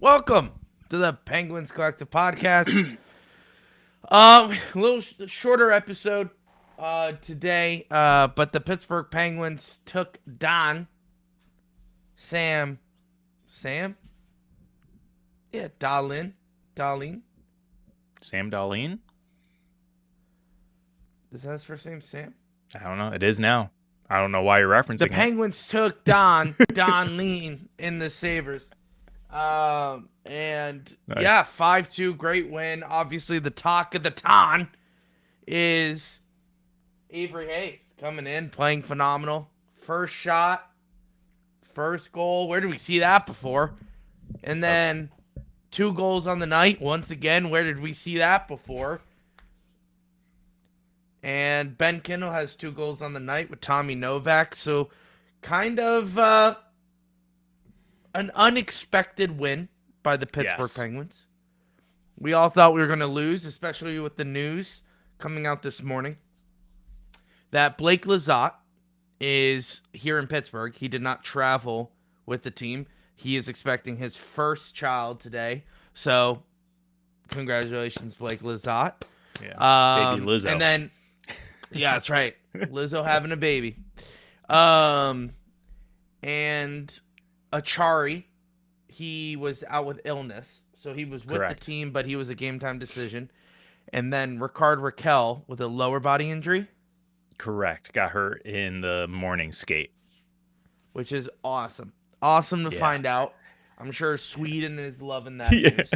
Welcome to the Penguins Collective Podcast. A little shorter episode today, but the Pittsburgh Penguins took Sam, Darlene. Sam Darlene? Is that his first name, Sam? I don't know. It is now. I don't know why you're referencing The Penguins took Darlene in the Sabres. And Nice. yeah, 5-2, great win. Obviously, the talk of the town is Avery Hayes coming in, playing phenomenal. First shot, first goal. Where did we see that before? And then 2 goals on the night. Once again, where did we see that before? And Ben Kindle has 2 goals on the night with Tommy Novak. So kind of an unexpected win by the Pittsburgh Penguins. We all thought we were going to lose, especially with the news coming out this morning that Blake Lizotte is here in Pittsburgh. He did not travel with the team. He is expecting his first child today. So, congratulations, Blake Lizotte. Yeah, baby Lizzo. And then, yeah, that's right. Lizzo having a baby. And Achari, he was out with illness. So he was with the team, but he was a game time decision. And then Ricard Raquel with a lower body injury. Correct. Got hurt in the morning skate. Which is awesome. Awesome to find out. I'm sure Sweden is loving that news.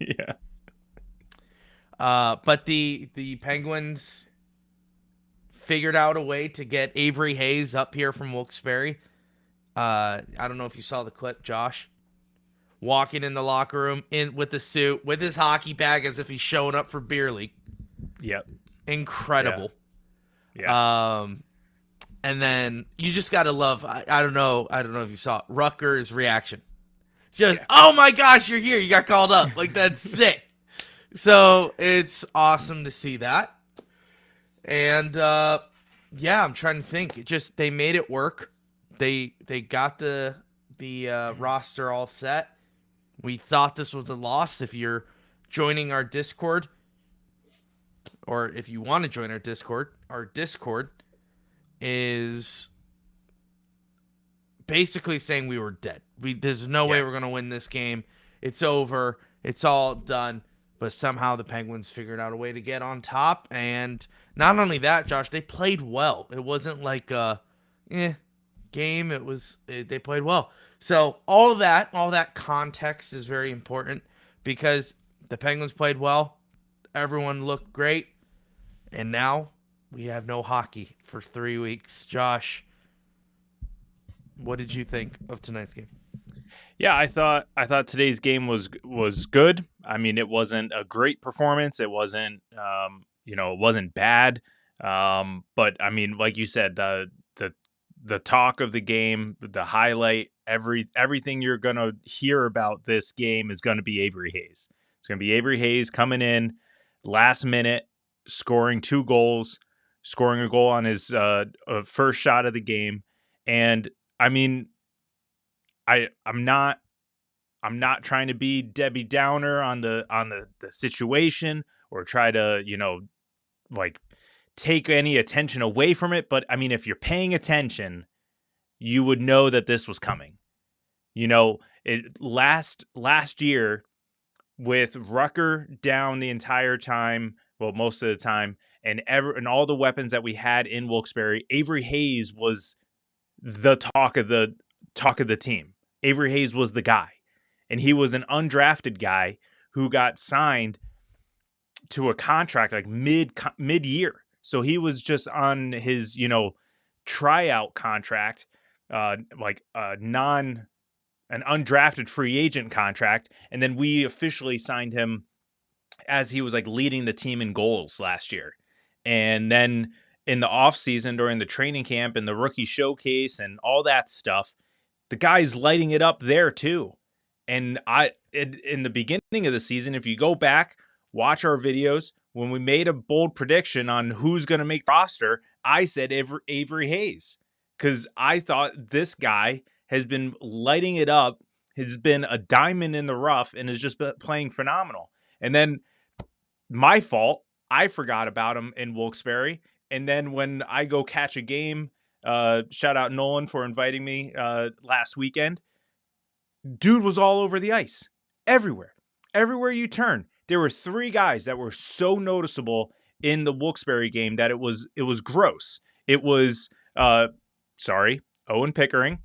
Yeah. But the Penguins figured out a way to get Avery Hayes up here from Wilkes-Barre. I don't know if you saw the clip, Josh. Walking in the locker room with the suit, with his hockey bag as if he's showing up for beer league. Yep. Incredible. Yeah. And then you just gotta love. I don't know if you saw it, Rutger's reaction. Just, oh my gosh, you're here. You got called up. Like, that's sick. So it's awesome to see that. And I'm trying to think. They made it work. They got the roster all set. We thought this was a loss. If you're joining our Discord, or if you want to join our Discord is basically saying we were dead. There's no way we're going to win this game. It's over. It's all done. But somehow the Penguins figured out a way to get on top. And not only that, Josh, they played well. It wasn't like a game. They played well. So all that context is very important because the Penguins played well. Everyone looked great. And now we have no hockey for 3 weeks. Josh, what did you think of tonight's game? Yeah, I thought today's game was good. I mean, it wasn't a great performance. It wasn't it wasn't bad. But I mean, like you said, the talk of the game, the highlight, everything you're gonna hear about this game is gonna be Avery Hayes. It's gonna be Avery Hayes coming in last minute, scoring 2 goals, scoring a goal on his first shot of the game. And I mean, I'm not trying to be Debbie Downer on the situation or try to, like take any attention away from it. But I mean, if you're paying attention, you would know that this was coming. Last year with Rucker down the entire time, well, most of the time, and all the weapons that we had in Wilkes-Barre, Avery Hayes was the talk of the team. Avery Hayes was the guy, and he was an undrafted guy who got signed to a contract like mid-year. So he was just on his, tryout contract, an undrafted free agent contract. And then we officially signed him as he was like leading the team in goals last year. And then in the offseason during the training camp and the rookie showcase and all that stuff, the guy's lighting it up there too. And in the beginning of the season, if you go back, watch our videos, when we made a bold prediction on who's going to make the roster, I said Avery Hayes, because I thought this guy has been lighting it up has been a diamond in the rough and has just been playing phenomenal. And then my fault, I forgot about him in Wilkes-Barre. And then when I go catch a game, shout out Nolan for inviting me last weekend. Dude was all over the ice, everywhere you turn. There were 3 guys that were so noticeable in the Wilkes-Barre game that it was gross. It was Owen Pickering,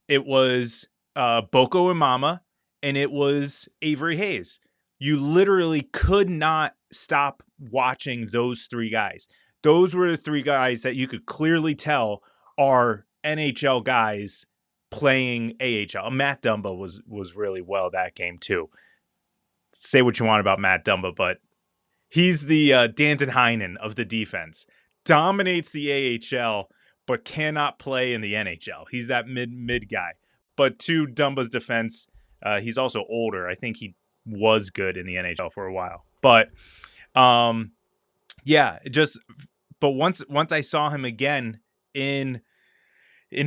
it was Boko Imama, and it was Avery Hayes. You literally could not stop watching those 3 guys. Those were the 3 guys that you could clearly tell are NHL guys playing AHL. Matt Dumba was really well that game too. Say what you want about Matt Dumba, but he's the Danton Heinen of the defense. Dominates the AHL, but cannot play in the NHL. He's that mid guy. But to Dumba's defense, he's also older. I think he was good in the NHL for a while. But yeah, but once I saw him again in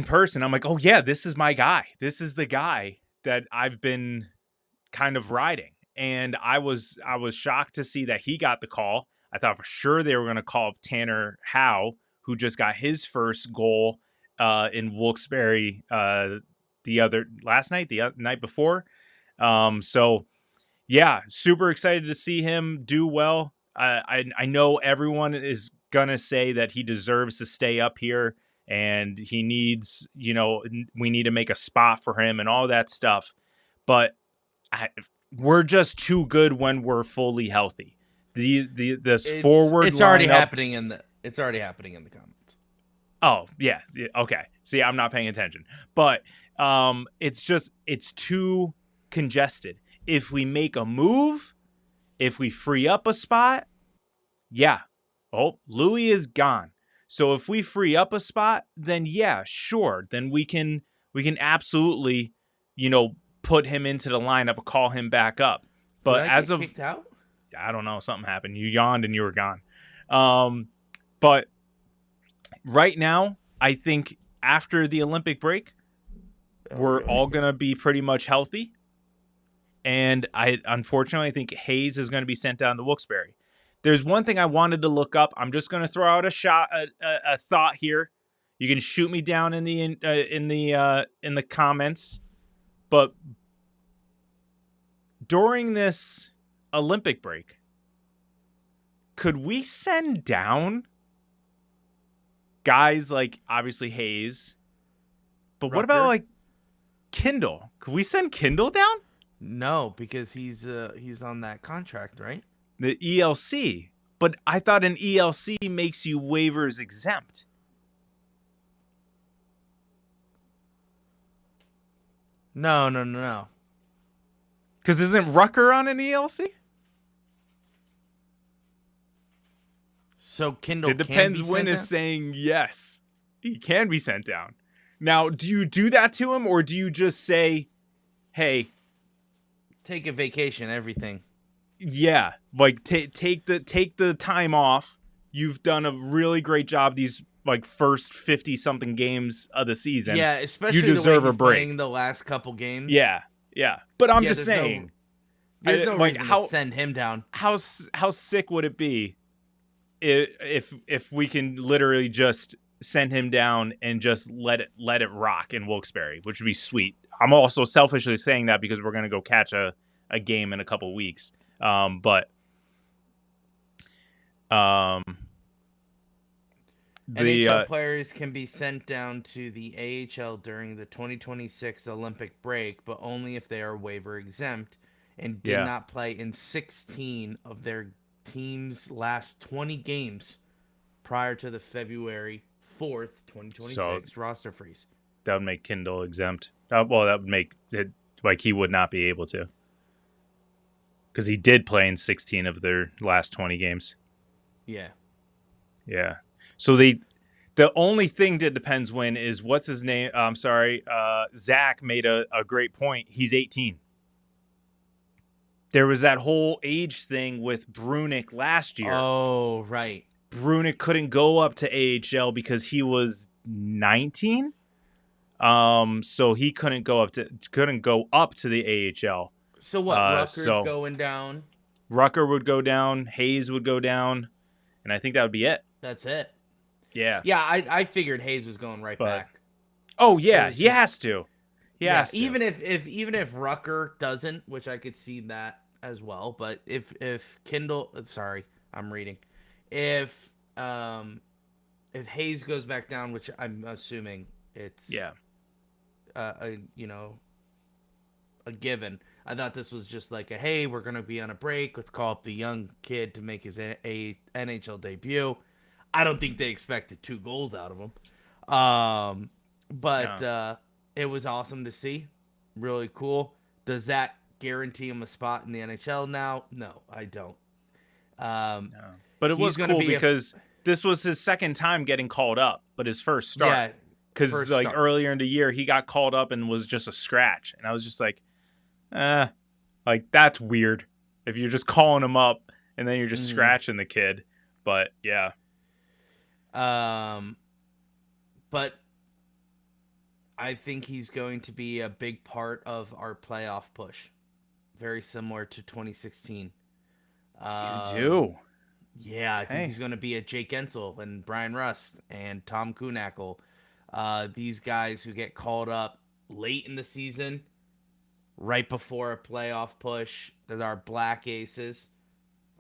person, I'm like, oh yeah, this is my guy. This is the guy that I've been kind of riding. And I was shocked to see that he got the call. I thought for sure they were going to call up Tanner Howe, who just got his first goal in Wilkes-Barre the night before. So yeah, super excited to see him do well. I know everyone is going to say that he deserves to stay up here and he needs, we need to make a spot for him and all that stuff. But we're just too good when we're fully healthy. This forward it's already lineup, happening in the comments. Oh yeah. Okay. See, I'm not paying attention, but it's too congested. If we make a move, if we free up a spot, yeah. Oh, Louis is gone. So if we free up a spot, then yeah, sure. Then we can absolutely, put him into the lineup, call him back up. But Did I get kicked out? I don't know, something happened. You yawned and you were gone. But right now, I think after the Olympic break, we're all going to be pretty much healthy. And unfortunately, I think Hayes is going to be sent down to Wilkes-Barre. There's one thing I wanted to look up. I'm just going to throw out a thought here. You can shoot me down in the comments. But during this Olympic break, could we send down guys like obviously Hayes? But Rucker? What about like Kindle? Could we send Kindle down? No, because he's on that contract, right? The ELC. But I thought an ELC makes you waivers exempt. No. Because isn't Rucker on an ELC? So Kindle It depends can be when sent is down? saying yes. He can be sent down. Now, do you do that to him or do you just say, hey, Take a vacation, everything. yeah, like take the time off. You've done a really great job these like first 50 something games of the season. Yeah, especially you deserve the way a he's break. playing the last couple games. Yeah. But I'm Yeah, just saying, There's no like, reason how to send him down. how sick would it be if we can literally just send him down and just let it rock in Wilkes-Barre, which would be sweet. I'm also selfishly saying that because we're going to go catch a game in a couple weeks. But the NHL players can be sent down to the AHL during the 2026 Olympic break, but only if they are waiver exempt and did not play in 16 of their team's last 20 games prior to the February 4th, 2026 roster freeze. That would make Kindle exempt. Well, that would make it like he would not be able to. Because he did play in 16 of their last 20 games. Yeah. Yeah. So the only thing that depends when is what's his name? I'm sorry. Zach made a great point. He's 18. There was that whole age thing with Brunick last year. Oh, right. Brunick couldn't go up to AHL because he was 19. So he couldn't go up to the AHL. So what? Rutgers So going down. Rucker would go down, Hayes would go down, and I think that would be it. That's it. Yeah. Yeah, I figured Hayes was going right But back. oh It yeah, was he just has to. He has to. even if Rucker doesn't, which I could see that as well, but if Kindle, sorry, I'm reading. If if Hayes goes back down, which I'm assuming it's Yeah. a a given. I thought this was just like a hey, we're gonna be on a break. Let's call up the young kid to make his NHL debut. I don't think they expected 2 goals out of him. But No. it was awesome to see. Really cool. Does that guarantee him a spot in the NHL now? No, I don't. No. But it He's was gonna cool be because this was his second time getting called up, but his first start. Yeah, Because first like start. earlier in the year, he got called up and was just a scratch, and I was just like, like that's weird. If you're just calling him up and then you're just scratching the kid, but yeah. But I think he's going to be a big part of our playoff push. Very similar to 2016. You do. Yeah, I think he's going to be a Jake Ensel and Brian Rust and Tom Kuhnackel. These guys who get called up late in the season, right before a playoff push. They're our black aces.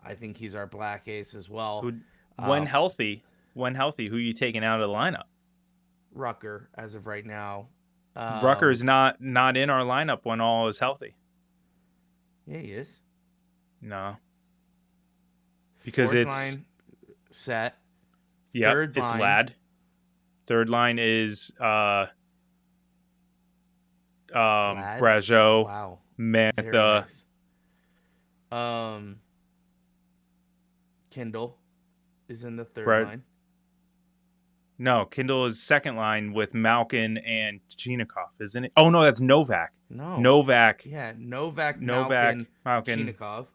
I think he's our black ace as well. When healthy, who you taking out of the lineup? Rucker, as of right now. Rucker is not in our lineup when all is healthy. Yeah, he is. No. Because Fourth it's line set. Yeah, Third it's line. Ladd. Third line is Ladd? Brazeau, Wow. Very Mantha. nice. Kindle is in the third line. No, Kindle is second line with Malkin and Chinikov, isn't it? Oh no, that's Novak. No. Novak. Yeah, Novak, Malkin. Chinikov.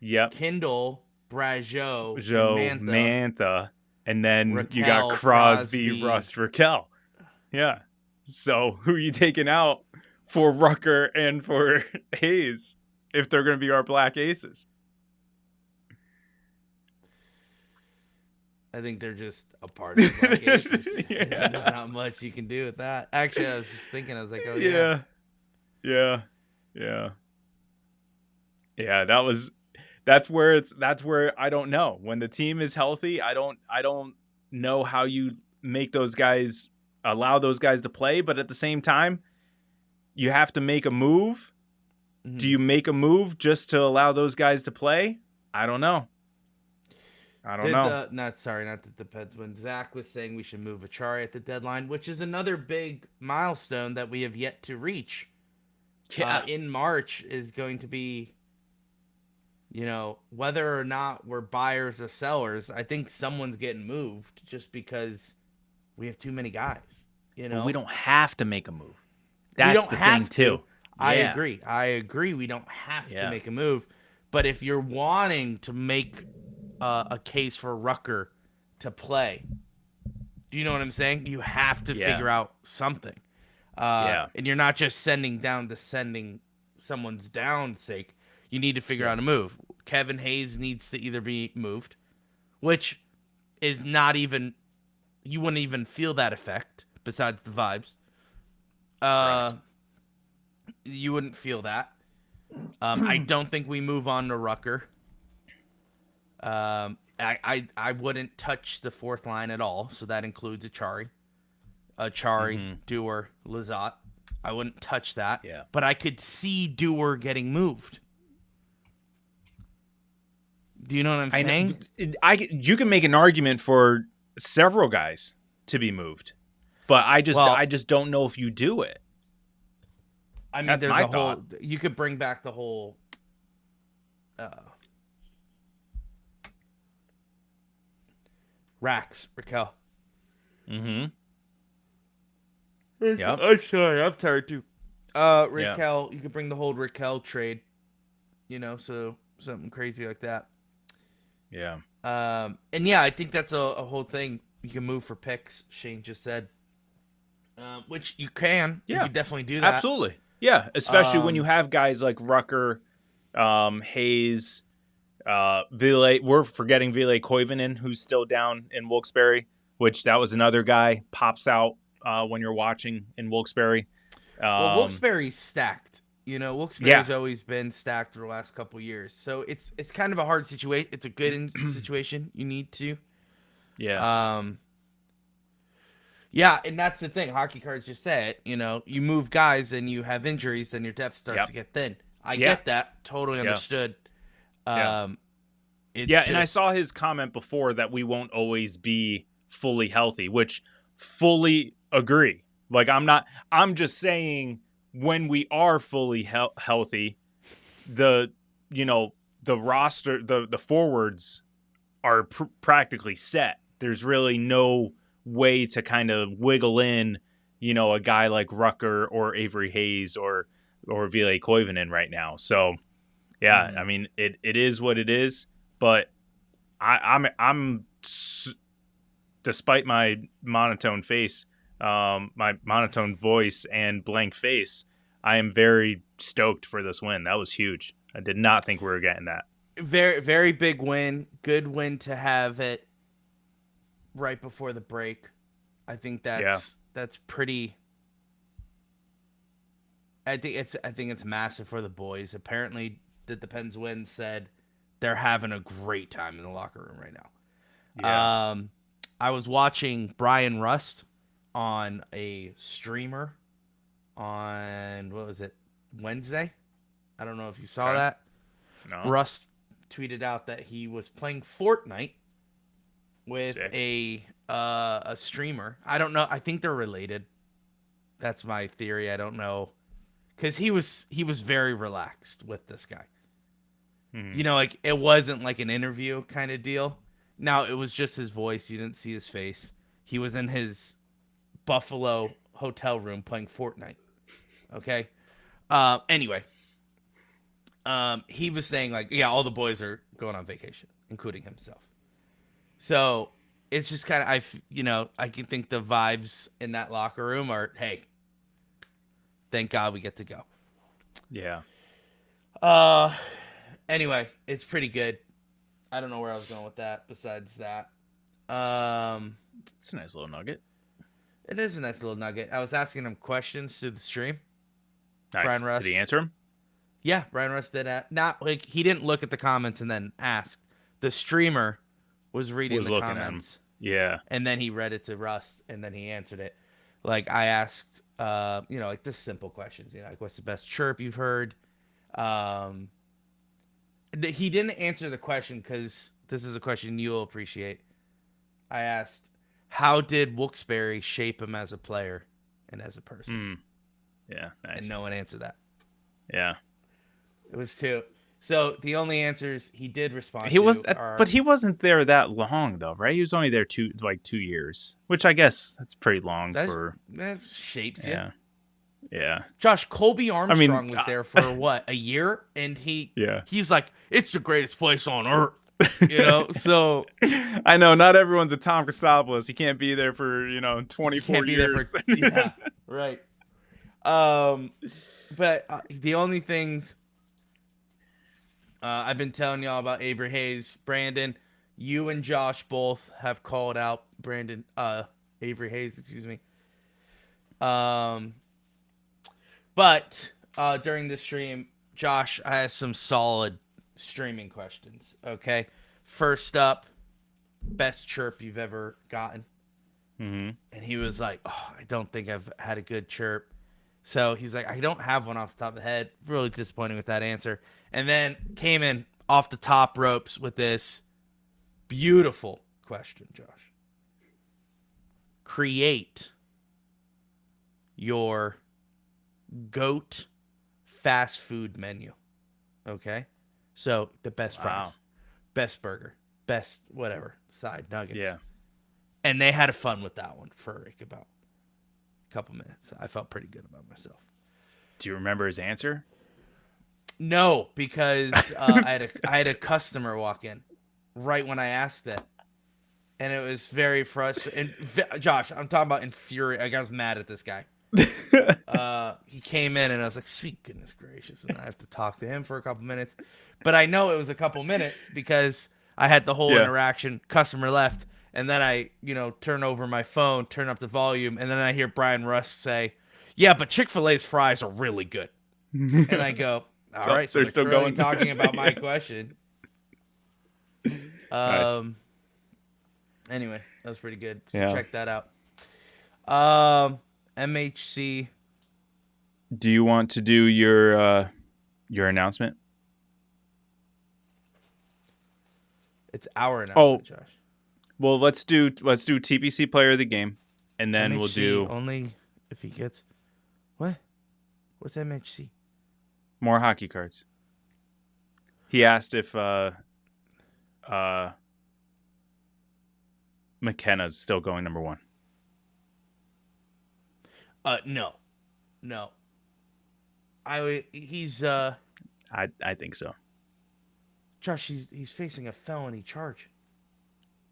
Yep. Kindle, Brazeau, and Mantha. And then Raquel, you got Crosby, Rust, Raquel. Yeah. So who are you taking out for Rucker and for Hayes if they're going to be our black aces? I think they're just a part of the black aces. Yeah. There's not much you can do with that. Actually, I was just thinking, I was like, oh Yeah. yeah. Yeah, that's where I don't know. When the team is healthy, I don't know how you make those guys allow those guys to play, but at the same time, you have to make a move. Mm-hmm. Do you make a move just to allow those guys to play? I don't know. Not that the Peds when Zach was saying we should move Achari at the deadline, which is another big milestone that we have yet to reach. Yeah. In March is going to be, whether or not we're buyers or sellers, I think someone's getting moved just because we have too many guys. But we don't have to make a move. That's the thing too. I agree. We don't have to make a move. But if you're wanting to make a case for Rucker to play, do you know what I'm saying? You have to figure out something. And you're not just sending someone's down sake. You need to figure out a move. Kevin Hayes needs to either be moved, which is not even, you wouldn't even feel that effect besides the vibes. You wouldn't feel that. I don't think we move on to Rucker. I wouldn't touch the fourth line at all, so that includes Achari, Dewar, Lizotte. I wouldn't touch that. Yeah. But I could see Dewar getting moved. Do you know what I'm saying? You can make an argument for several guys to be moved, but I just don't know if you do it. I mean, That's there's my a whole. thought. You could bring back the whole. Raquel. Mm-hmm. Yeah. I'm sorry. I'm tired too. Raquel. You could bring the whole Raquel trade. So something crazy like that. Yeah. And yeah, I think that's a whole thing. You can move for picks. Shane just said. which you can. Yeah. You could definitely do that. Absolutely. Yeah, especially when you have guys like Rucker, Hayes, Ville. We're forgetting Ville Koivunen, who's still down in Wilkes-Barre, which that was another guy pops out when you're watching in Wilkes-Barre. Well, Wilkes-Barre's stacked. Wilkes-Barre's always been stacked for the last couple years, so it's kind of a hard situation. It's a good situation. You need to. Yeah. Yeah, and that's the thing. Hockey cards just say it. You move guys and you have injuries, then your depth starts to get thin. I get that. Totally understood. And I saw his comment before that we won't always be fully healthy, which fully agree. Like, I'm just saying when we are fully healthy, the roster, the forwards are practically set. There's really no way to kind of wiggle in, a guy like Rucker or Avery Hayes or Ville Koivunen right now. So, yeah, I mean, it is what it is. But I'm despite my monotone face, my monotone voice and blank face, I am very stoked for this win. That was huge. I did not think we were getting that. Very, very big win. Good win to have it right before the break. I think that's pretty. I think it's massive for the boys. Apparently, the Depends Win said they're having a great time in the locker room right now. Yeah. I was watching Brian Rust on a streamer on, what was it, Wednesday? I don't know if you saw that. No. Rust tweeted out that he was playing Fortnite with a streamer. I don't know. I think they're related. That's my theory. I don't know. Because he was very relaxed with this guy. Like, it wasn't like an interview kind of deal. Now, it was just his voice. You didn't see his face. He was in his Buffalo hotel room playing Fortnite. Okay? Anyway. He was saying, like, yeah, all the boys are going on vacation, including himself. So, it's just kind of, I can think the vibes in that locker room are, hey, thank God we get to go. Yeah. Anyway, it's pretty good. I don't know where I was going with that besides that. It's a nice little nugget. It is a nice little nugget. I was asking him questions through the stream. Nice. Brian Rust. Did he answer him? Yeah, Brian Rust did. Not like he didn't look at the comments and then ask. The streamer was reading the comments. Yeah. And then he read it to Rust and then he answered it. Like, I asked, like the simple questions, like, what's the best chirp you've heard? He didn't answer the question because this is a question you'll appreciate. I asked, how did Wilkes-Barre shape him as a player and as a person? Yeah, nice. And no one answered that. Yeah. It was two. So the only answers he did respond but he wasn't there that long though, right? He was only there 2 years, which I guess that's pretty long that shapes you. Yeah. Josh, Colby Armstrong was there for what, a year, and he's like, it's the greatest place on earth. So I know not everyone's a Tom Christopoulos. You can't be there for 24 years. Yeah, right. But the only things I've been telling y'all about Avery Hayes, Brandon, you and Josh both have called out Avery Hayes, excuse me. But during the stream, Josh has some solid streaming questions. Okay, first up, best chirp you've ever gotten. And he was like, "Oh, I don't think I've had a good chirp." So he's like, "I don't have one off the top of the head." Really disappointing with that answer. And then came in off the top ropes with this beautiful question, Josh. Create your GOAT fast food menu. Okay? So the best fries, best burger, best whatever, side nuggets. Yeah. And they had fun with that one for like about a couple minutes. I felt pretty good about myself. Do you remember his answer? No, because I had a customer walk in right when I asked it. and it was very frustrating. Josh, I'm talking about infuriating. Like, I was mad at this guy. He came in, and I was like, sweet goodness gracious. And I have to talk to him for a couple minutes. But I know it was a couple minutes because I had the whole interaction. Customer left, and then I, turn over my phone, turn up the volume, and then I hear Brian Rust say, yeah, but Chick-fil-A's fries are really good. And I go, all right, so they're still going talking about my question. Nice. Anyway, that was pretty good. So Yeah. check that out. MHC. Do you want to do your announcement? It's our announcement, Josh. Well, let's do TPC player of the game, and then MHC we'll do only if he gets what? What's MHC? more hockey cards. He asked if McKenna's still going number 1. No. He's I think so. Josh, he's facing a felony charge.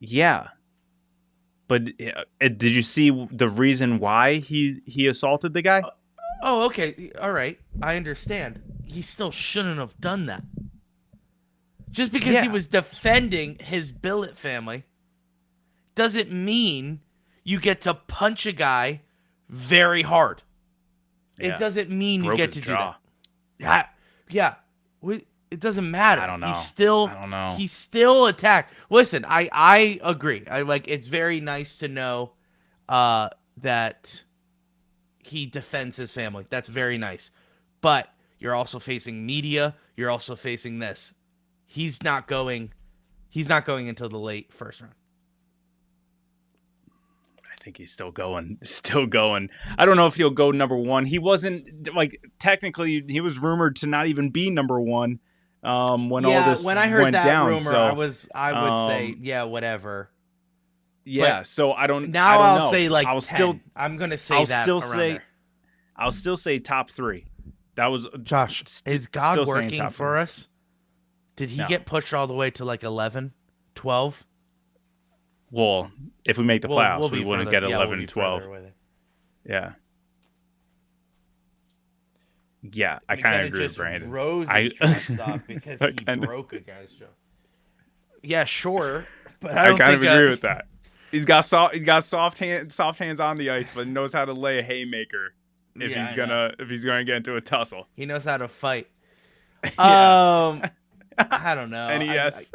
Yeah. But did you see the reason why he assaulted the guy? Oh, okay. All right. I understand. He still shouldn't have done that. Just because he was defending his billet family doesn't mean you get to punch a guy very hard. Yeah. It doesn't mean you get to jaw. do that. Yeah. It doesn't matter. I don't know. I don't know. He's still attacked. Listen, I agree. It's very nice to know that he defends his family. That's very nice. But you're also facing media. You're also facing this. He's not going until the late first round. I think he's still going. I don't know if he'll go number 1. He wasn't technically he was rumored to not even be number 1 when all this when I heard went that down. rumor, So I would say whatever. Yeah, But so I don't. Now I don't I'll know. say I'll 10. still. I'm gonna say I'll that. still around say. there. I'll still say top 3. That was Josh. Is God still saying working top for 3. us? Did he No. get pushed all the way to 11, 12? Well, if we make the playoffs, we'll we be wouldn't further- get yeah, 11 we'll be and 12. further away. Yeah. Yeah, I kind of agree with Brandon. Rose his trash stock because he kinda- broke a guy's jaw. Yeah, sure, but I don't kind of think agree with that. He's got soft hands on the ice, but knows how to lay a haymaker if Yeah, he's I gonna get into a tussle. He knows how to fight. Yeah. I don't know. NES.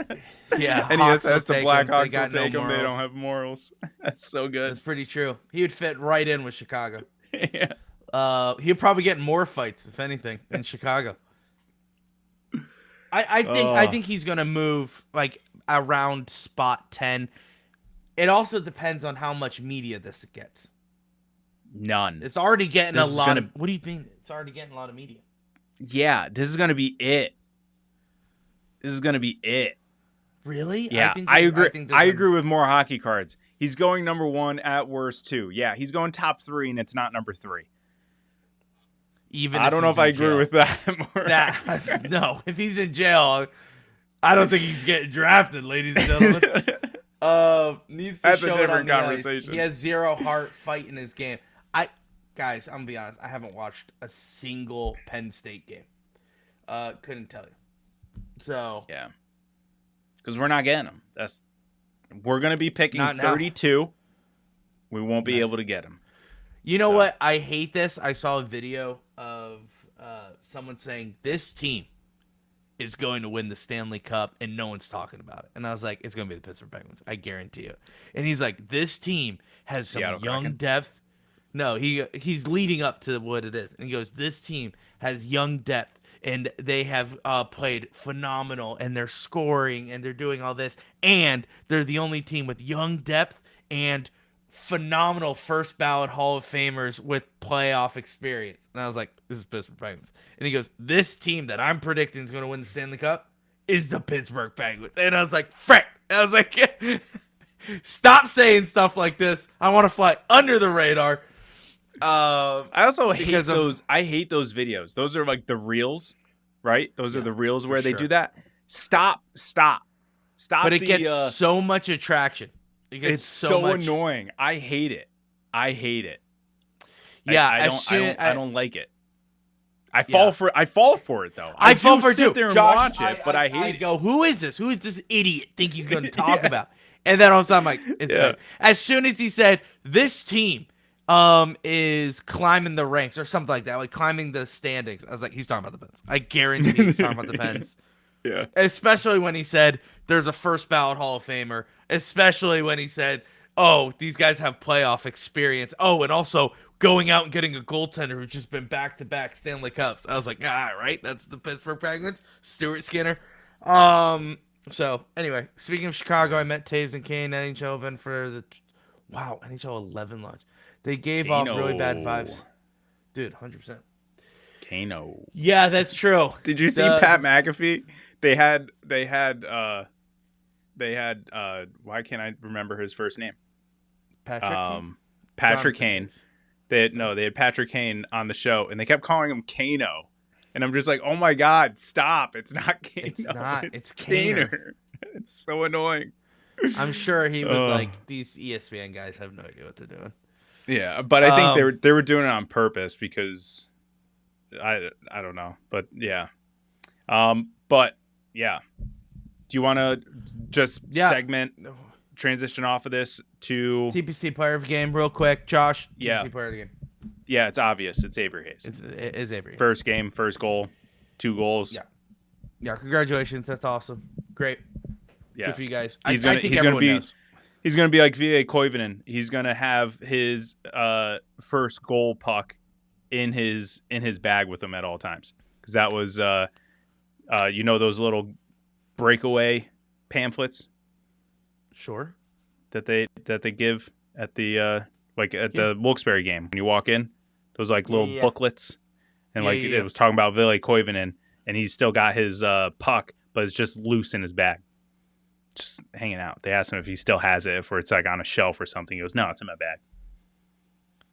Yeah, NES Hawks will has the take Blackhawks him. They will got no take them. They morals. don't have morals. That's so good. That's pretty true. He would fit right in with Chicago. Yeah. He'll probably get more fights, if anything, in Chicago. I think he's gonna move around spot 10. It also depends on how much media this gets. None. It's already getting This is gonna- What do you mean? It's already getting a lot of media. Yeah, this is gonna be it. This is gonna be it. Really? Yeah, I agree. I agree with more hockey cards. He's going number 1 at worst 2. Yeah, he's going top 3, and it's not number 3. Even I don't know if I agree with that more. No, if he's in jail, I don't think he's getting drafted, ladies and gentlemen. Needs to That's a show it different on the ice. conversation. He has zero heart fight in his game. Guys, I'm gonna be honest. I haven't watched a single Penn State game. Couldn't tell you. So Yeah, because we're not getting him. We're gonna be picking Not now. 32. We won't be Nice. able to get him. you know So- what? I hate this. I saw a video of someone saying this team is going to win the Stanley Cup and no one's talking about it. And I was like, it's going to be the Pittsburgh Penguins. I guarantee you. And he's like, this team has some Seattle young Kraken. depth. No, he's leading up to what it is. And he goes, this team has young depth and they have played phenomenal and they're scoring and they're doing all this. And they're the only team with young depth and phenomenal first ballot Hall of Famers with playoff experience. And I was like, this is Pittsburgh Penguins. And he goes, this team that I'm predicting is going to win the Stanley Cup is the Pittsburgh Penguins. And I was like, frick. I was like, stop saying stuff like this. I want to fly under the radar. I also hate Because of- those. I hate those videos. Those are like the reels, right? Those are the reels for where they sure. do that. Stop. But it gets so much attraction. It gets It's so much annoying. I hate it. Yeah, I don't like it. I Yeah. fall for it though. I fall do for it sit too. there and Josh, watch it, but I hate I it. go, who is this? Who is this idiot? Think he's going to talk about? And then all of a sudden, I'm like, it's bad. As soon as he said this team is climbing the ranks or something like that, like climbing the standings, I was like, he's talking about the Pens. I guarantee he's talking about the Pens. Yeah. Especially when he said there's a first ballot Hall of Famer. Especially when he said, oh, these guys have playoff experience. Oh, and also going out and getting a goaltender who's just been back-to-back Stanley Cups. I was like, right, that's the Pittsburgh Penguins. Stuart Skinner. So, anyway, speaking of Chicago, I met Taves and Kane, NHL event for the NHL 11 launch. They gave off really bad vibes. Dude, 100%. Kano. Yeah, that's true. Did you see Pat McAfee? They had why can't I remember his first name? Patrick Kane. They had Patrick Kane on the show, and they kept calling him Kano. And I'm just like, oh my God, stop. It's not Kano. It's not. It's Kaner. It's so annoying. I'm sure he was like, these ESPN guys have no idea what they're doing. Yeah, but I think they were doing it on purpose because I don't know. But yeah. But yeah. Do you want to just transition off of this to TPC player of the game real quick, Josh? TPC player of the game. Yeah, it's obvious. It's Avery Hayes. It is Avery Hayes. First game, first goal, 2 goals. Yeah. Congratulations. That's awesome. Great. Yeah. Good for you guys. He's I think everyone knows. He's gonna be like V.A. Koivunen. He's gonna have his first goal puck in his bag with him at all times, because that was those little breakaway pamphlets. Sure. That they give at the the Wilkes-Barre game when you walk in, those like little booklets, and it was talking about V.A. Koivunen, and he's still got his puck, but it's just loose in his bag, just hanging out. They asked him if he still has it, if it's like on a shelf or something. He goes, no, it's in my bag.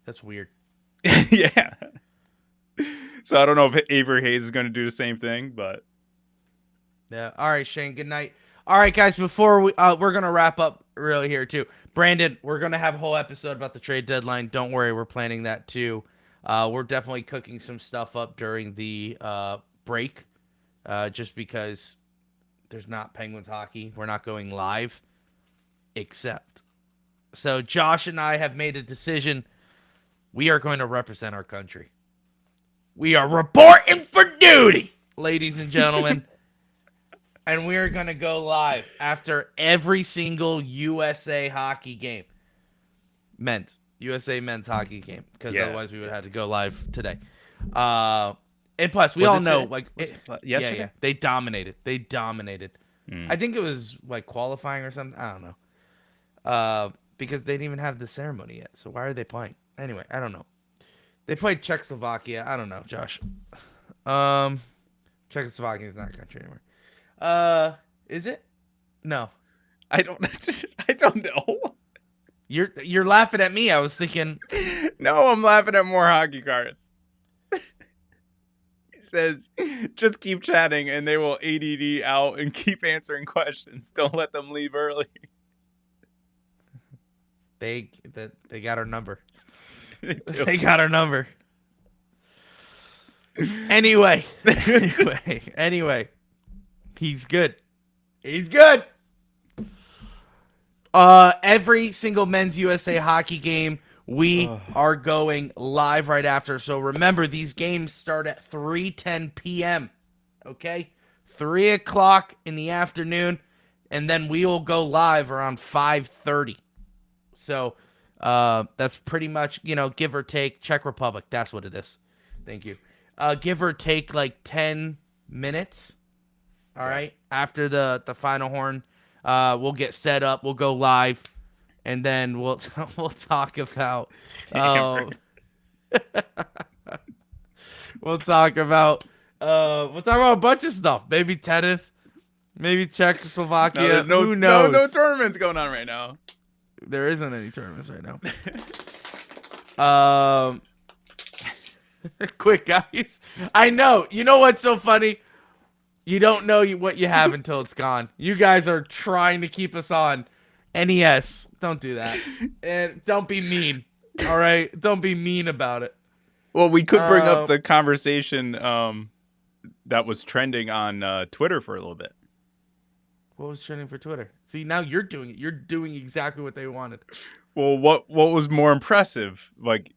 That's weird. Yeah. So I don't know if Avery Hayes is going to do the same thing, but yeah. All right, Shane. Good night. All right, guys. Before we're gonna wrap up really here too. Brandon, we're gonna have a whole episode about the trade deadline. Don't worry, we're planning that too. We're definitely cooking some stuff up during the break, just because there's not Penguins hockey. We're not going live, except. So Josh and I have made a decision. We are going to represent our country. We are reporting for duty, ladies and gentlemen. And we are going to go live after every single USA hockey game. USA men's hockey game. Because otherwise we would have had to go live today. And plus, we all know, yesterday? Yeah, they dominated. I think it was like qualifying or something. I don't know. Because they didn't even have the ceremony yet. So why are they playing? Anyway, I don't know. They played Czechoslovakia. I don't know, Josh. Czechoslovakia is not a country anymore. Is it? No. I don't know. You're laughing at me. I was thinking. No, I'm laughing at more hockey cards. He says, just keep chatting and they will ADD out and keep answering questions. Don't let them leave early. They got our number. They got our number. Anyway. He's good. Every single men's USA hockey game, we are going live right after. So remember, these games start at 3:10 p.m. Okay? 3 o'clock in the afternoon, and then we will go live around 5:30. So that's pretty much, give or take, Czech Republic. That's what it is. Thank you. Give or take like 10 minutes. All right. After the final horn, we'll get set up. We'll go live, and then we'll talk about. We'll talk about a bunch of stuff. Maybe tennis, maybe Czechoslovakia. Who knows? No tournaments going on right now. There isn't any tournaments right now. Quick, guys. I know. You know what's so funny? You don't know what you have until it's gone. You guys are trying to keep us on. NES. Don't do that. And don't be mean. All right? Don't be mean about it. Well, we could bring up the conversation that was trending on Twitter for a little bit. What was trending for Twitter? See, now you're doing it. You're doing exactly what they wanted. Well, what was more impressive? Like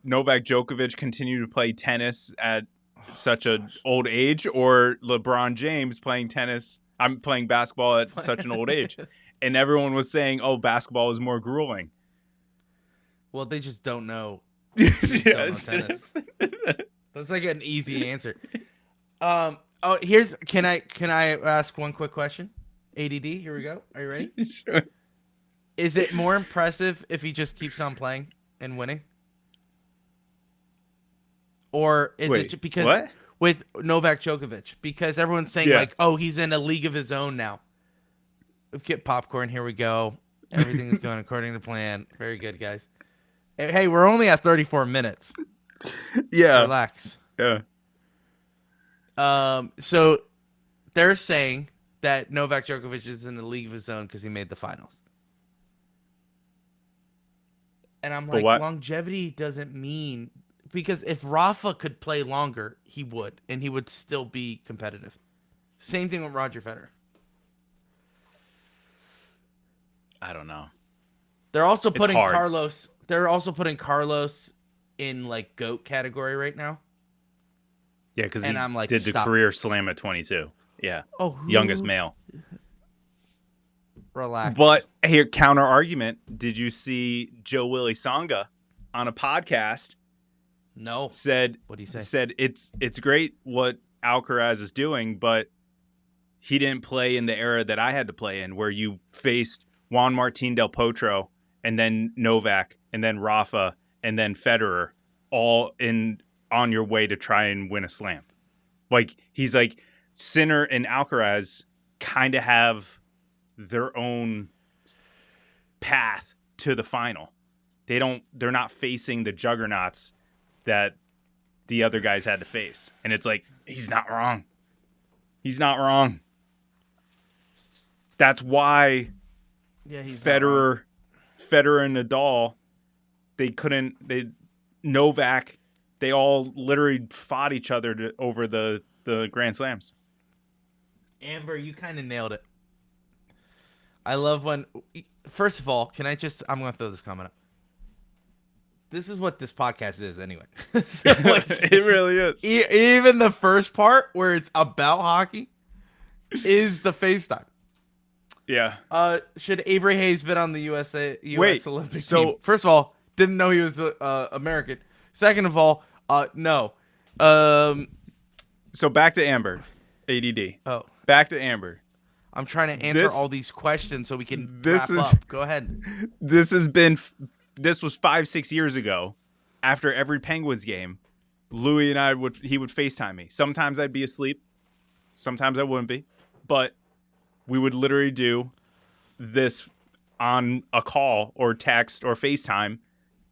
Novak Djokovic continued to play tennis at such an old age, or LeBron James playing tennis? I'm playing basketball at such an old age, and everyone was saying, "Oh, basketball is more grueling." Well, they just don't know. Yes. Don't know tennis. That's like an easy answer. Here's can I ask one quick question? ADD, here we go. Are you ready? Sure. Is it more impressive if he just keeps on playing and winning? Or is it because what? With Novak Djokovic? Because everyone's saying like, oh, he's in a league of his own now. Get popcorn, here we go. Everything is going according to plan. Very good, guys. Hey, we're only at 34 minutes. Yeah. Relax. Yeah. So they're saying that Novak Djokovic is in the league of his own because he made the finals. And I'm like, longevity doesn't mean... Because if Rafa could play longer, he would. And he would still be competitive. Same thing with Roger Federer. I don't know. They're also putting Carlos... They're also putting Carlos in, like, GOAT category right now. Yeah, because he like, did the career slam at 22. Yeah. Oh, youngest male. Relax. But here, counter argument. Did you see Joe Willie Songa on a podcast? No. Said, what did he say? Said it's great what Alcaraz is doing, but he didn't play in the era that I had to play in, where you faced Juan Martín del Potro and then Novak and then Rafa and then Federer all on your way to try and win a slam. Like, he's like, Sinner and Alcaraz kind of have their own path to the final. They're not facing the juggernauts that the other guys had to face. And it's like, he's not wrong. He's not wrong. That's why Federer and Nadal, Novak, they all literally fought each other over the Grand Slams. Amber, you kind of nailed it. I love when... First of all, I'm going to throw this comment up. This is what this podcast is anyway. So, like, it really is. Even the first part where it's about hockey is the FaceTime. Yeah. Should Avery Hayes been on the US Olympic team? First of all, didn't know he was American. Second of all, no. So back to Amber. ADD. Oh. Back to Amber. I'm trying to answer all these questions so we can wrap up. Go ahead. This was 5-6 years ago. After every Penguins game, Louis and he would FaceTime me. Sometimes I'd be asleep. Sometimes I wouldn't be. But we would literally do this on a call or text or FaceTime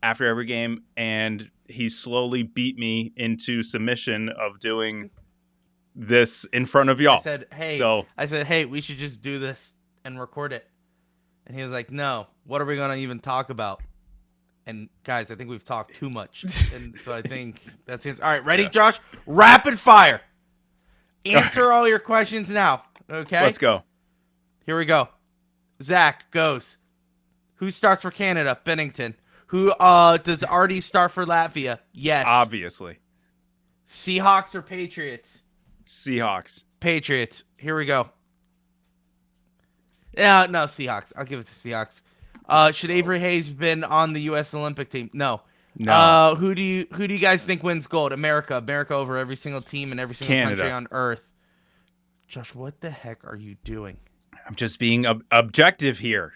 after every game, and he slowly beat me into submission of doing this in front of y'all. I said, hey, we should just do this and record it. And he was like, no, what are we going to even talk about? And guys, I think we've talked too much. And so I think that's it. All right, ready, Josh? Rapid fire. Answer all your questions now. Okay? Let's go. Here we go. Zach goes. Who starts for Canada? Bennington. Who does Artie start for Latvia? Yes. Obviously. Seahawks or Patriots? Seahawks. Patriots. Here we go. Yeah, no, Seahawks. I'll give it to Seahawks. Should Avery Hayes been on the U.S. Olympic team? No. No. Who do you guys think wins gold? America. America over every single team in every single country on earth. Josh, what the heck are you doing? I'm just being objective here.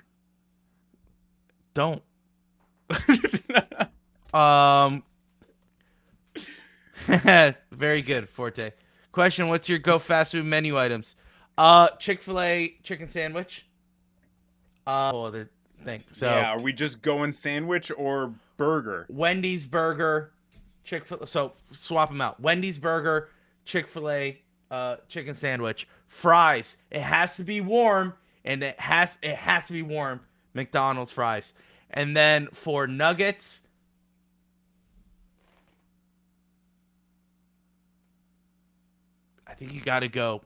Don't. Very good, Forte. Question: what's your go fast food menu items? Chick-fil-A chicken sandwich. Other thing. So yeah, are we just going sandwich or burger? Wendy's burger, Chick-fil-A. So swap them out. Wendy's burger, Chick-fil-A, chicken sandwich, fries. It has to be warm, and it has to be warm McDonald's fries. And then for nuggets, I think you got to go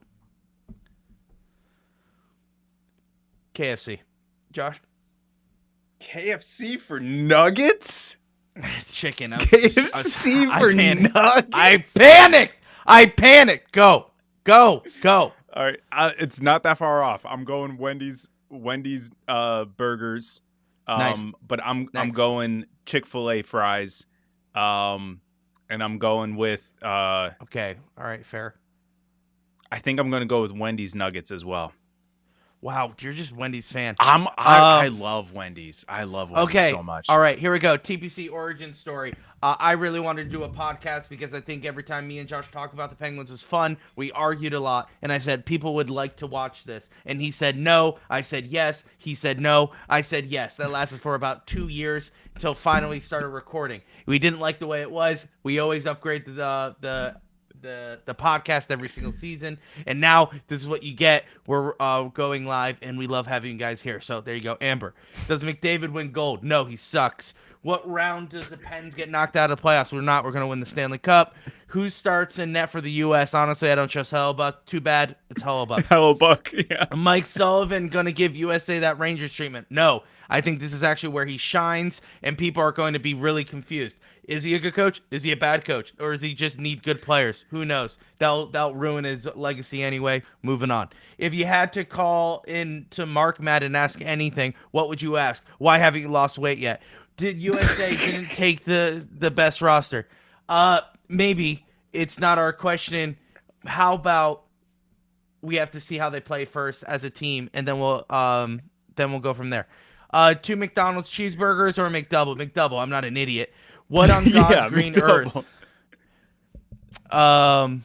KFC. Josh? KFC for nuggets? It's chicken. KFC for nuggets? I panicked. Go. All right, it's not that far off. I'm going Wendy's burgers. Nice. But I'm going Chick-fil-A fries. And I'm going with Okay. All right, fair. I think I'm going to go with Wendy's nuggets as well. Wow, you're just Wendy's fan. I love Wendy's. I love Wendy's so much. All right, here we go. TPC origin story. I really wanted to do a podcast because I think every time me and Josh talk about the Penguins was fun. We argued a lot, and I said people would like to watch this. And he said no. I said yes. He said no. I said yes. That lasted for about 2 years until finally started recording. We didn't like the way it was. We always upgrade the podcast every single season, and now this is what you get. We're going live, and we love having you guys here. So there you go. Amber, does McDavid win gold? No, he sucks. What round does the Pens get knocked out of the playoffs? We're not. We're going to win the Stanley Cup. Who starts in net for the U.S.? Honestly, I don't trust Hellebuck. Too bad. It's Hellebuck. Hellebuck, yeah. Mike Sullivan going to give USA that Rangers treatment? No. I think this is actually where he shines, and people are going to be really confused. Is he a good coach? Is he a bad coach? Or does he just need good players? Who knows? That'll ruin his legacy anyway. Moving on. If you had to call in to Mark Matt and ask anything, what would you ask? Why haven't you lost weight yet? Did USA didn't take the best roster? Maybe. It's not our question. How about we have to see how they play first as a team, and then we'll go from there. 2 McDonald's cheeseburgers or McDouble? McDouble. I'm not an idiot. What on God's green earth? Yeah.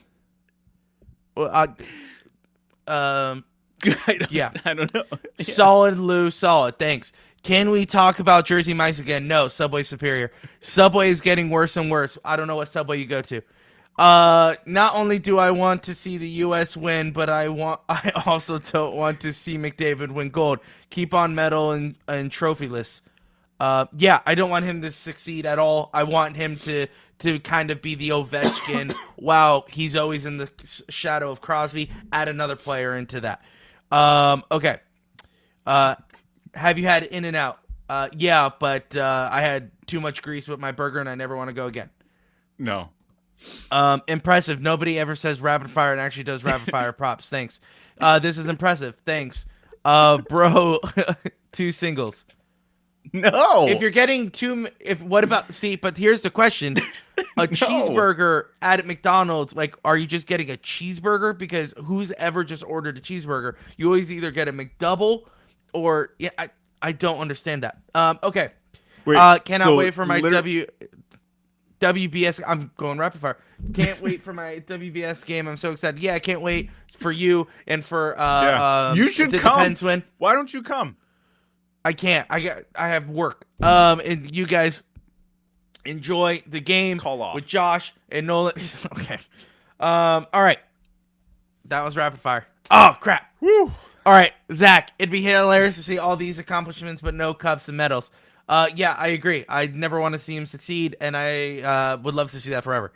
I don't know. Yeah. Solid, Lou. Solid. Thanks. Can we talk about Jersey Mike's again? No. Subway superior. Subway is getting worse and worse. I don't know what Subway you go to. Not only do I want to see the U.S. win, but I also don't want to see McDavid win gold. Keep on medal and trophyless. Yeah, I don't want him to succeed at all. I want him to kind of be the Ovechkin. Wow, he's always in the shadow of Crosby. Add another player into that. Okay. Have you had In-N-Out? Yeah, but I had too much grease with my burger, and I never want to go again. No. Impressive. Nobody ever says rapid fire and actually does rapid fire props. Thanks. This is impressive. Thanks. Bro, 2 singles. No. If you're getting but here's the question. A cheeseburger at McDonald's, like, are you just getting a cheeseburger? Because who's ever just ordered a cheeseburger? You always either get a McDouble or, yeah, I don't understand that. Okay. Wait, cannot wait for my WBS. I'm going rapid fire. Can't wait for my WBS game. I'm so excited. Yeah, I can't wait for you and for you should come. Depends when. Why don't you come? I can't. I have work. And you guys enjoy the game. Call off with Josh and Nolan. Okay. All right. That was rapid fire. Oh crap. Woo. All right, Zach. It'd be hilarious to see all these accomplishments, but no cups and medals. Yeah, I agree. I never want to see him succeed, and I would love to see that forever.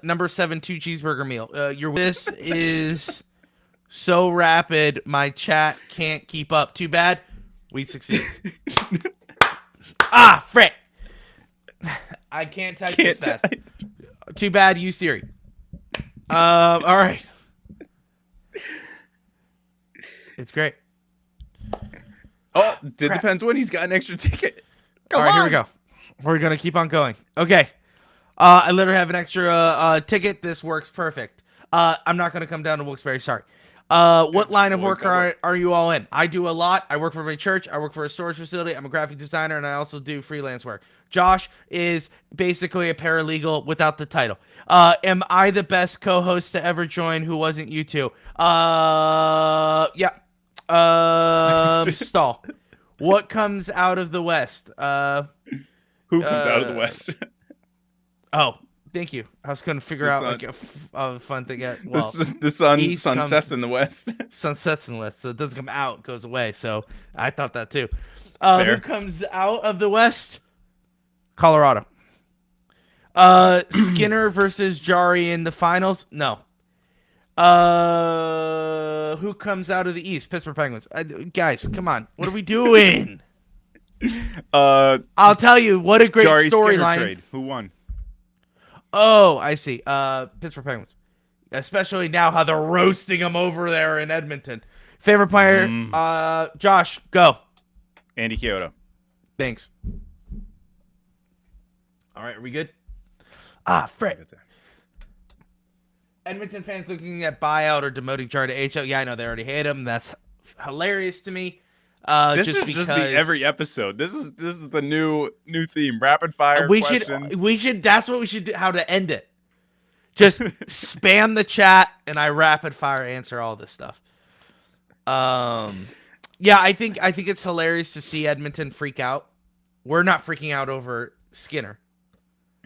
Number 7, 2 cheeseburger meal. This is so rapid, my chat can't keep up. Too bad. We succeed. Frick. I can't type this fast. Too bad, you Siri. All right. It's great. Oh, depends when he's got an extra ticket. All right, here we go. We're going to keep on going. Okay. I literally have an extra ticket. This works perfect. I'm not going to come down to Wilkes-Barre. Sorry. What line of work are you all in? I do a lot. I work for my church. I work for a storage facility. I'm a graphic designer, and I also do freelance work. Josh is basically a paralegal without the title. Am I the best co-host to ever join who wasn't you two? Yeah. Stall. What comes out of the West? Who comes out of the West? Oh, thank you. I was going to figure out like a fun thing. Well, the sun sunsets in the West. Sunsets in the West, so it doesn't come out, it goes away. So I thought that too. Fair. Who comes out of the West? Colorado. Skinner versus Jari in the finals? No. Who comes out of the East? Pittsburgh Penguins. Guys, come on. What are we doing? I'll tell you, what a great Jari Skinner storyline. trade. Who won? Oh, I see. Pittsburgh Penguins. Especially now how they're roasting them over there in Edmonton. Favorite player? Josh, go. Andy Chiodo. Thanks. All right, are we good? Fred. That's it. Edmonton fans looking at buyout or demoting Jari to HL. Yeah, I know they already hate him. That's hilarious to me. This should just be every episode. This is the new theme. Rapid fire questions. We should. That's what we should do. How to end it? Just spam the chat and I rapid fire answer all this stuff. Yeah, I think it's hilarious to see Edmonton freak out. We're not freaking out over Skinner.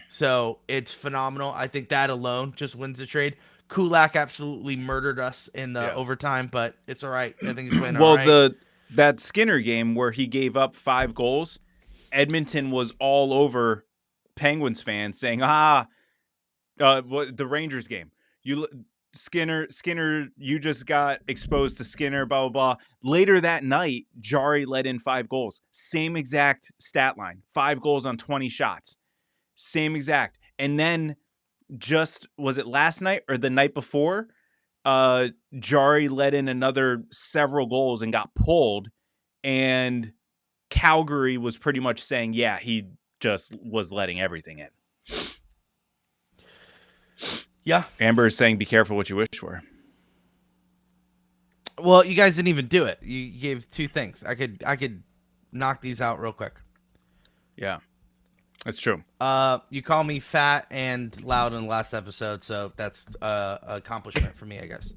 So it's phenomenal. I think that alone just wins the trade. Kulak absolutely murdered us in the overtime, but it's all right. I think he's winning. Well, all right. that Skinner game where he gave up 5 goals, Edmonton was all over Penguins fans saying, the Rangers game. Skinner, you just got exposed to Skinner, blah, blah, blah. Later that night, Jari let in 5 goals. Same exact stat line. 5 goals on 20 shots. Same exact. And then was it last night or the night before? Jari let in another several goals and got pulled. And Calgary was pretty much saying, yeah, he just was letting everything in. Yeah. Amber is saying, be careful what you wish for. Well, you guys didn't even do it. You gave 2 things. I could knock these out real quick. Yeah. That's true. You call me fat and loud in the last episode, so that's an accomplishment for me, I guess.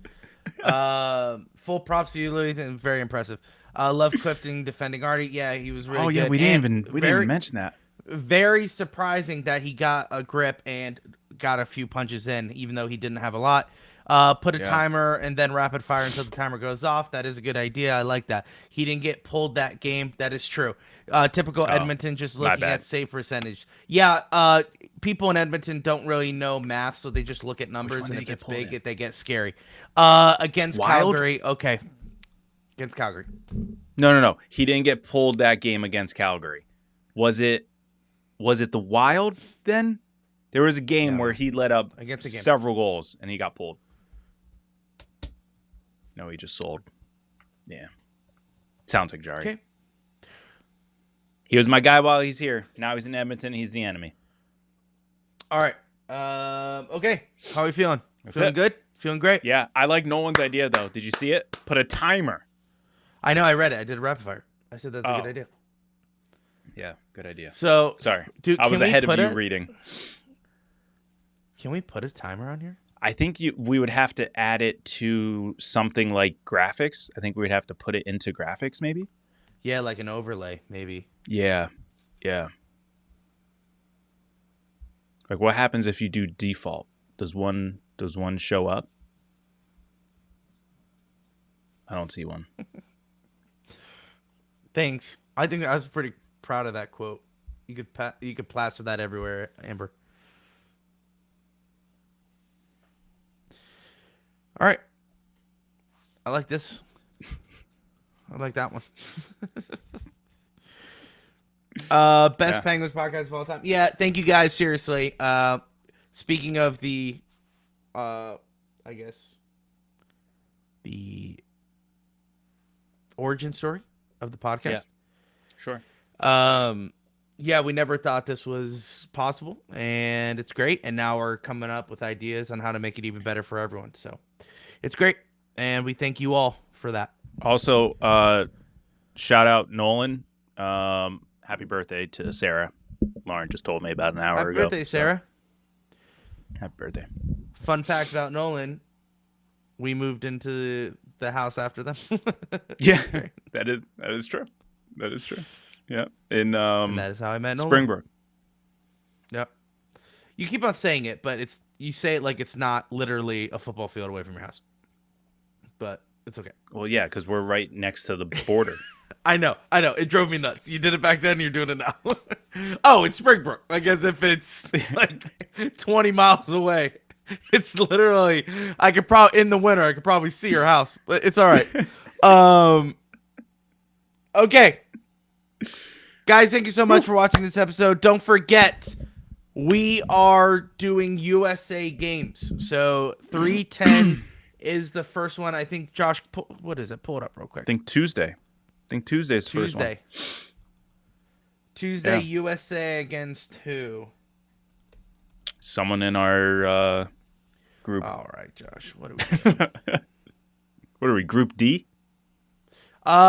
Full props to you, Louis. Very impressive. Love Clifton defending Artie. Yeah, he was really good. We didn't even mention that. Very surprising that he got a grip and got a few punches in, even though he didn't have a lot. Put a timer and then rapid fire until the timer goes off. That is a good idea. I like that. He didn't get pulled that game. That is true. Typical Edmonton, just looking at save percentage. Yeah, people in Edmonton don't really know math, so they just look at numbers, and if it's big, they get scary. Against Wild? Calgary, okay. Against Calgary. No. He didn't get pulled that game against Calgary. Was it the Wild then? There was a game where he let up several goals, and he got pulled. No, he just sold. Yeah. Sounds like Jari. Okay. He was my guy while he's here. Now he's in Edmonton. He's the enemy. All right. Okay. How are we feeling? Feeling good? Feeling great? Yeah. I like Nolan's idea, though. Did you see it? Put a timer. I know. I read it. I did a rapid fire. I said that's a good idea. Yeah. Good idea. So, sorry. Dude, I was ahead of you reading. Can we put a timer on here? I think we would have to add it to something like graphics. I think we would have to put it into graphics, maybe. Yeah, like an overlay, maybe. Yeah. Like, what happens if you do default? Does one show up? I don't see one. Thanks. I think I was pretty proud of that quote. You could plaster that everywhere, Amber. All right. I like this. I like that one. Best Penguins podcast of all time. Yeah, thank you guys. Seriously. Speaking of the, I guess, the origin story of the podcast. Yeah. Sure. Yeah, we never thought this was possible, and it's great. And now we're coming up with ideas on how to make it even better for everyone. So it's great, and we thank you all for that. Also, shout out Nolan. Happy birthday to Sarah. Lauren just told me about an hour ago. Happy birthday, Sarah. So, happy birthday. Fun fact about Nolan, we moved into the house after them. Yeah, that is true. That is true. Yeah, and that is how I met Nolan. Springbrook. Yep. You keep on saying it, but you say it like it's not literally a football field away from your house. But it's okay. Well, yeah, because we're right next to the border. I know. It drove me nuts. You did it back then. You're doing it now. Oh, it's Springbrook. Like as if it's like 20 miles away. It's literally. I could probably in the winter. I could probably see your house, but it's all right. Okay, guys, thank you so much for watching this episode. Don't forget, we are doing USA games. So 310 is the first one. I think Josh. What is it? Pull it up real quick. I think Tuesday. Tuesday's the first one. Tuesday, USA against who? Someone in our group. All right, Josh. What are we doing? What are we? Group D?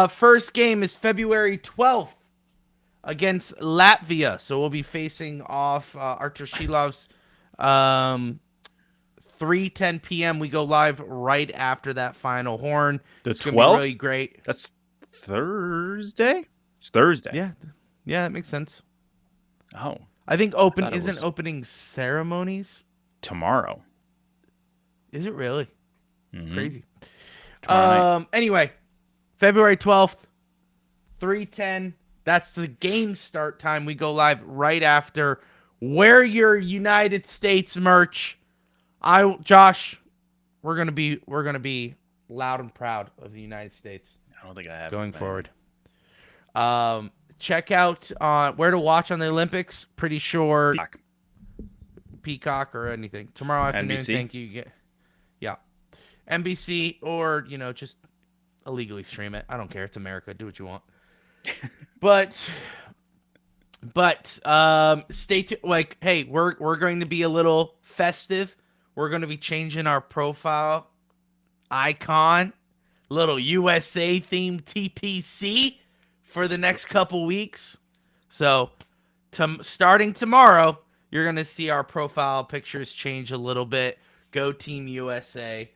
First game is February 12th against Latvia. So we'll be facing off Artur Shilov's 3:10 p.m. We go live right after that final horn. The It's gonna be 12th? really great. That's Thursday? It's Thursday. Yeah, that makes sense. Oh, I think thought it isn't was- opening ceremonies. tomorrow. Is it really? Mhm. Crazy. Tomorrow night. Anyway, February 12th, 3:10. That's the game start time. We go live right after. Wear your United States merch. Josh, we're gonna be loud and proud of the United States I don't think I have going it, man. forward. Check out where to watch on the Olympics. Pretty sure Fuck. Peacock or anything tomorrow afternoon. NBC? Thank you. Yeah, NBC or just illegally stream it. I don't care. It's America. Do what you want. but stay tuned. Like, hey, we're going to be a little festive. We're going to be changing our profile icon, little USA themed TPC for the next couple weeks. So, starting tomorrow, you're going to see our profile pictures change a little bit. Go Team USA.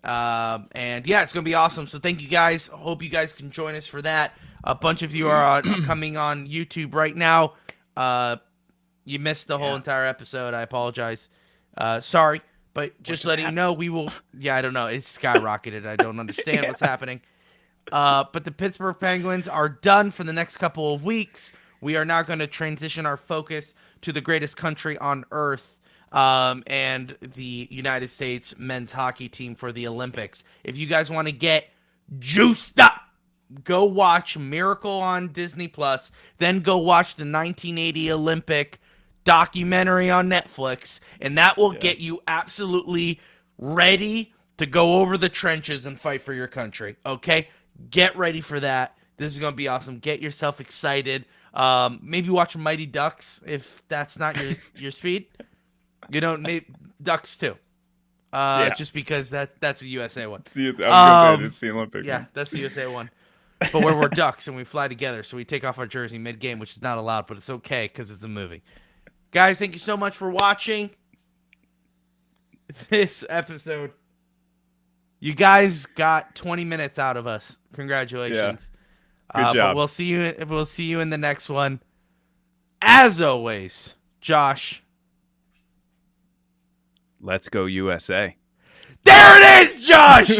And yeah, it's going to be awesome. So thank you guys. Hope you guys can join us for that. A bunch of you are coming on YouTube right now. You missed the whole entire episode. I apologize. Sorry, but just letting you know, we will. Yeah, I don't know. It's skyrocketed. I don't understand what's happening. But the Pittsburgh Penguins are done for the next couple of weeks. We are now going to transition our focus to the greatest country on earth. And the United States men's hockey team for the Olympics. If you guys want to get juiced up, go watch Miracle on Disney Plus. Then go watch the 1980 Olympic documentary on Netflix, and that will get you absolutely ready to go over the trenches and fight for your country. Okay, get ready for that. This is gonna be awesome. Get yourself excited. Maybe watch Mighty Ducks if that's not your speed. You don't need Ducks too. Just because that's a USA one. I was gonna say it's the Olympic. Yeah, that's the USA one. But we're ducks and we fly together, so we take off our jersey mid-game, which is not allowed, but it's okay because it's a movie. Guys, thank you so much for watching this episode. You guys got 20 minutes out of us. Congratulations. Good job. But we'll see you in the next one. As always, Josh. Let's go USA. There it is, Josh!